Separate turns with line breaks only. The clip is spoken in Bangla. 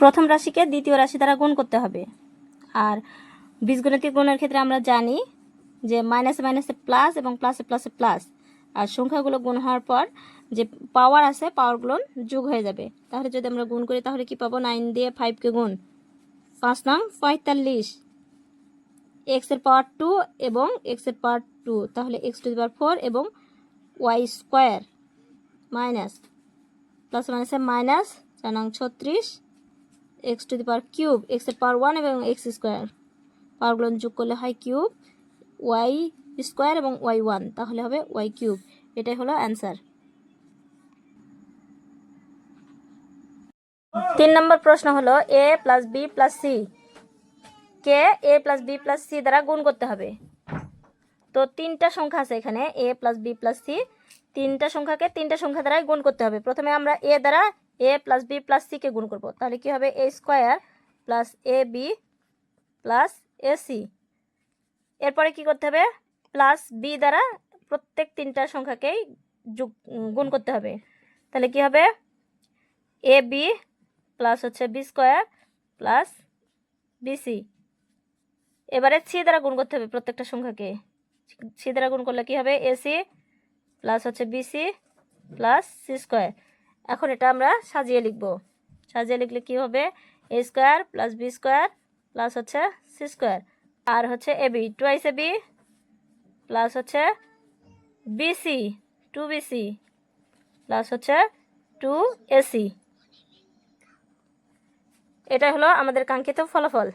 প্রথম রাশিকে দ্বিতীয় রাশি দ্বারা গুণ করতে হবে। আর বীজগণিতিক গুণের ক্ষেত্রে আমরা জানি যে মাইনাসে মাইনাসে প্লাস এবং প্লাসে প্লাসে প্লাস, আর সংখ্যাগুলো গুণ হওয়ার পর যে পাওয়ার আছে পাওয়ারগুলো যোগ হয়ে যাবে। তাহলে যদি আমরা গুণ করি তাহলে কি পাবো? 9 দিয়ে 5কে গুণ, 5 নং 45, এক্সের পাওয়ার 2 এবং এক্সের পাওয়ার 2, তাহলে এক্স টু দি পাওয়ার 4 এবং ওয়াই স্কোয়ার মাইনাস প্লাস মাইনাসে মাইনাস 4 নং 36, x to the power cube, এক্সের পাওয়ার 1 এবং এক্স স্কোয়ার, পাওয়ারগুলো যোগ করলে হয় কিউব, ওয়াই স্কোয়ার এবং ওয়াই 1, তাহলে হবে ওয়াই কিউব। এটাই হলো অ্যান্সার। 3 নম্বর প্রশ্ন হলো এ plus B plus C K এ প্লাস বি প্লাস সি দ্বারা গুণ করতে হবে। তো তিনটা সংখ্যা আছে এখানে, এ প্লাস বি প্লাস সি, তিনটা সংখ্যাকে তিনটা সংখ্যা দ্বারাই গুণ করতে হবে। প্রথমে আমরা এ দ্বারা এ প্লাস বি প্লাস সিকে গুণ করব, তাহলে কি হবে? A square plus A B plus A C. এরপরে কি করতে হবে? প্লাস বি দ্বারা প্রত্যেক তিনটা সংখ্যাকেই গুণ করতে হবে। তাহলে কি হবে? এ বি প্লাস হচ্ছে বি স্কোয়ার প্লাস বিসি। এবারে সি দ্বারা গুণ করতে হবে প্রত্যেকটা সংখ্যাকে, সি দ্বারা গুণ করলে কি হবে? এসি প্লাস হচ্ছে বিসি প্লাস সি স্কোয়ার। এখন এটা আমরা সাজিয়ে লিখব, সাজিয়ে লিখলে কি হবে? A square plus B square plus হচ্ছে সি স্কোয়ার, আর হচ্ছে A B twice A B plus হচ্ছে বিসি 2bc প্লাস হচ্ছে 2ac। এটা হলো আমাদের কাঙ্ক্ষিত ফলাফল।